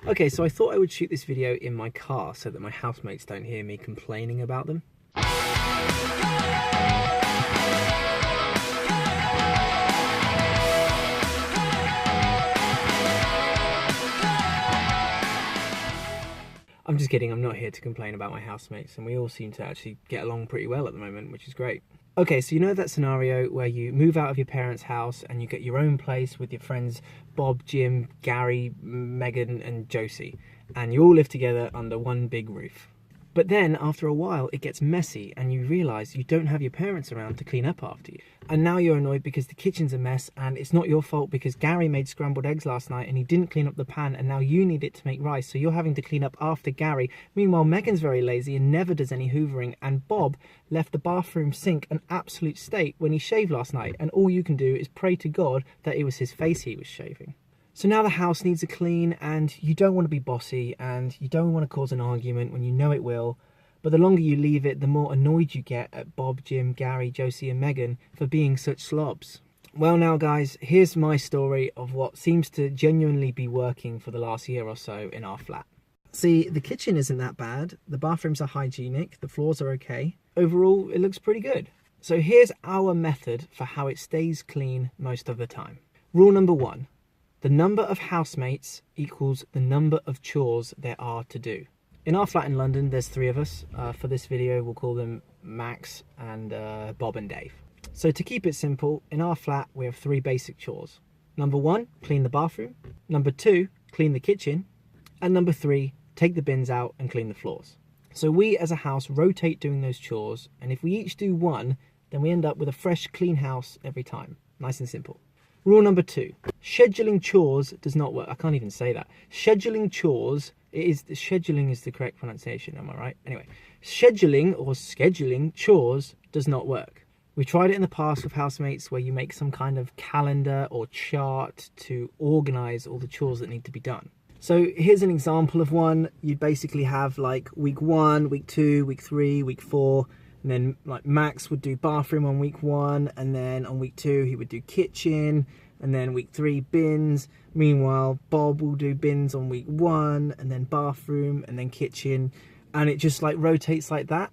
Okay, so I thought I would shoot this video in my car so that my housemates don't hear me complaining about them. I'm just kidding, I'm not here to complain about my housemates, and we all seem to actually get along pretty well at the moment, which is great. Okay, so you know that scenario where you move out of your parents' house and you get your own place with your friends Bob, Jim, Gary, Megan and Josie, and you all live together under one big roof. But then, after a while, it gets messy and you realise you don't have your parents around to clean up after you. And now you're annoyed because the kitchen's a mess and it's not your fault because Gary made scrambled eggs last night and he didn't clean up the pan and now you need it to make rice, so you're having to clean up after Gary. Meanwhile, Megan's very lazy and never does any hoovering, and Bob left the bathroom sink an absolute state when he shaved last night, and all you can do is pray to God that it was his face he was shaving. So now the house needs a clean, and you don't want to be bossy and you don't want to cause an argument when you know it will, but the longer you leave it, the more annoyed you get at Bob, Jim, Gary, Josie and Megan for being such slobs. Well now guys, here's my story of what seems to genuinely be working for the last year or so in our flat. See, the kitchen isn't that bad, the bathrooms are hygienic, the floors are okay. Overall, it looks pretty good. So here's our method for how it stays clean most of the time. Rule number 1. The number of housemates equals the number of chores there are to do. In our flat in London, there's 3 of us. For this video, we'll call them Max and Bob and Dave. So to keep it simple, in our flat, we have 3 basic chores. Number 1, clean the bathroom. Number 2, clean the kitchen. And number 3, take the bins out and clean the floors. So we as a house rotate doing those chores, and if we each do one, then we end up with a fresh, clean house every time. Nice and simple. Rule number 2, scheduling chores does not work. I can't even say that. Scheduling chores, scheduling is the correct pronunciation, am I right? Anyway, scheduling or scheduling chores does not work. We tried it in the past with housemates where you make some kind of calendar or chart to organize all the chores that need to be done. So here's an example of one. You'd basically have like week 1, week 2, week 3, week 4, and then like Max would do bathroom on week 1, and then on week 2 he would do kitchen, and then week 3 bins. Meanwhile, Bob will do bins on week 1, and then bathroom, and then kitchen, and it just like rotates like that.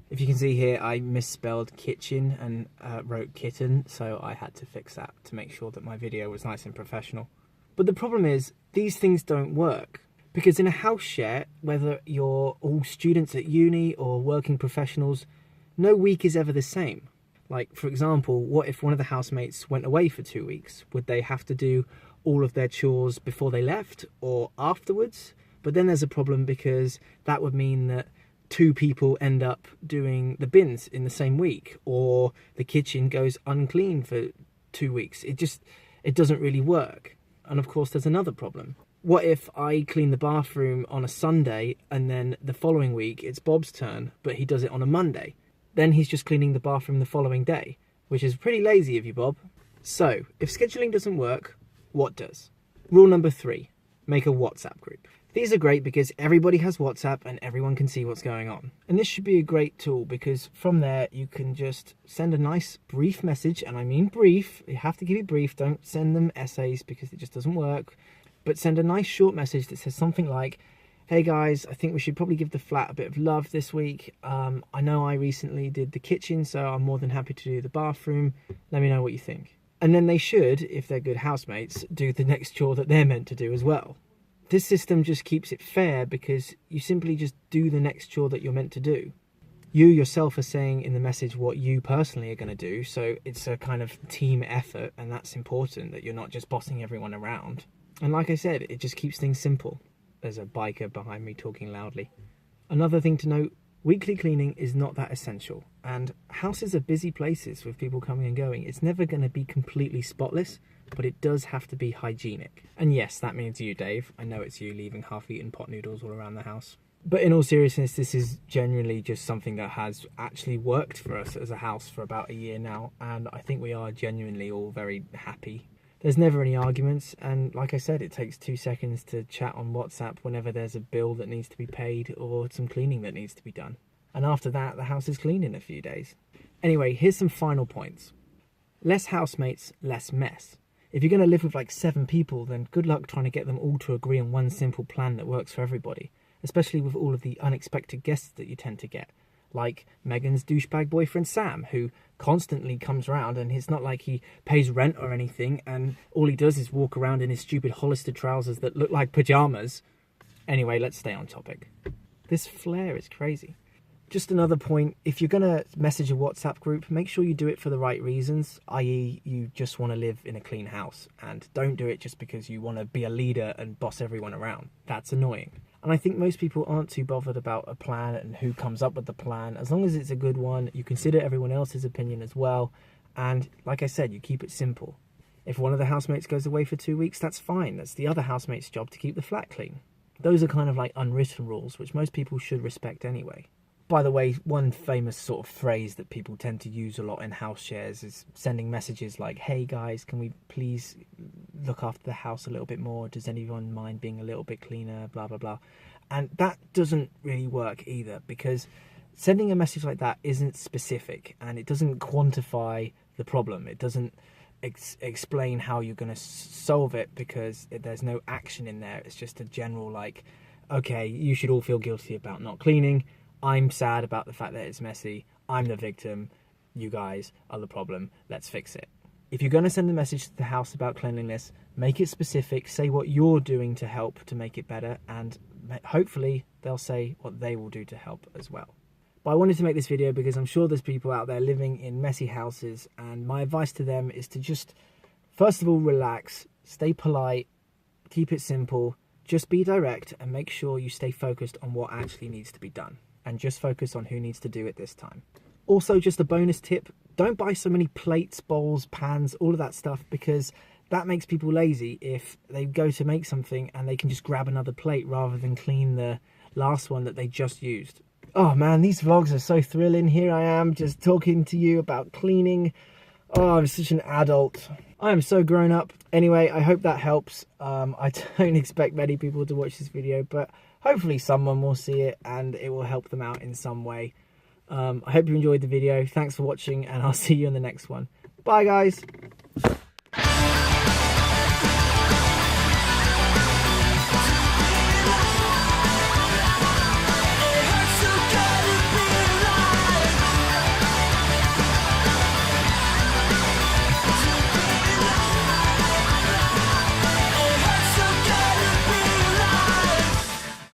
If you can see here, I misspelled kitchen and wrote kitten, so I had to fix that to make sure that my video was nice and professional. But the problem is, these things don't work. Because in a house share, whether you're all students at uni or working professionals, no week is ever the same. Like, for example, what if one of the housemates went away for 2 weeks? Would they have to do all of their chores before they left or afterwards? But then there's a problem because that would mean that 2 people end up doing the bins in the same week, or the kitchen goes unclean for 2 weeks. It doesn't really work. And of course, there's another problem. What if I clean the bathroom on a Sunday and then the following week it's Bob's turn, but he does it on a Monday? Then he's just cleaning the bathroom the following day, which is pretty lazy of you, Bob. So, if scheduling doesn't work, what does? Rule number 3, make a WhatsApp group. These are great because everybody has WhatsApp and everyone can see what's going on. And this should be a great tool because from there you can just send a nice brief message, and I mean brief, you have to keep it brief, don't send them essays because it just doesn't work. But send a nice short message that says something like, hey guys, I think we should probably give the flat a bit of love this week. I know I recently did the kitchen, so I'm more than happy to do the bathroom. Let me know what you think. And then they should, if they're good housemates, do the next chore that they're meant to do as well. This system just keeps it fair because you simply just do the next chore that you're meant to do. You yourself are saying in the message what you personally are going to do, so it's a kind of team effort, and that's important, that you're not just bossing everyone around. And like I said, it just keeps things simple. There's a biker behind me talking loudly. Another thing to note, weekly cleaning is not that essential. And houses are busy places with people coming and going. It's never going to be completely spotless, but it does have to be hygienic. And yes, that means you, Dave. I know it's you leaving half-eaten pot noodles all around the house. But in all seriousness, this is genuinely just something that has actually worked for us as a house for about a year now. And I think we are genuinely all very happy. There's never any arguments, and like I said, it takes 2 seconds to chat on WhatsApp whenever there's a bill that needs to be paid or some cleaning that needs to be done. And after that, the house is clean in a few days. Anyway, here's some final points. Less housemates, less mess. If you're going to live with like 7 people, then good luck trying to get them all to agree on one simple plan that works for everybody, especially with all of the unexpected guests that you tend to get. Like Megan's douchebag boyfriend Sam, who constantly comes around, and it's not like he pays rent or anything, and all he does is walk around in his stupid Hollister trousers that look like pajamas. Anyway, let's stay on topic. This flare is crazy. Just another point, if you're going to message a WhatsApp group, make sure you do it for the right reasons, i.e. you just want to live in a clean house, and don't do it just because you want to be a leader and boss everyone around. That's annoying. And I think most people aren't too bothered about a plan and who comes up with the plan. As long as it's a good one, you consider everyone else's opinion as well, and like I said, you keep it simple. If one of the housemates goes away for 2 weeks, that's fine. That's the other housemate's job to keep the flat clean. Those are kind of like unwritten rules, which most people should respect anyway. By the way, one famous sort of phrase that people tend to use a lot in house shares is sending messages like, hey guys, can we please look after the house a little bit more? Does anyone mind being a little bit cleaner? Blah, blah, blah. And that doesn't really work either, because sending a message like that isn't specific and it doesn't quantify the problem. It doesn't explain how you're going to solve it, because there's no action in there. It's just a general like, okay, you should all feel guilty about not cleaning. I'm sad about the fact that it's messy. I'm the victim. You guys are the problem. Let's fix it. If you're going to send a message to the house about cleanliness, make it specific. Say what you're doing to help to make it better, and hopefully they'll say what they will do to help as well. But I wanted to make this video because I'm sure there's people out there living in messy houses, and my advice to them is to just, first of all, relax, stay polite, keep it simple, just be direct, and make sure you stay focused on what actually needs to be done. And just focus on who needs to do it this time. Also, just a bonus tip, don't buy so many plates, bowls, pans, all of that stuff, because that makes people lazy if they go to make something and they can just grab another plate rather than clean the last one that they just used. Oh man, these vlogs are so thrilling. Here I am just talking to you about cleaning. Oh, I'm such an adult. I am so grown up. Anyway, I hope that helps. I don't expect many people to watch this video, but hopefully someone will see it and it will help them out in some way. I hope you enjoyed the video. Thanks for watching, and I'll see you in the next one. Bye guys.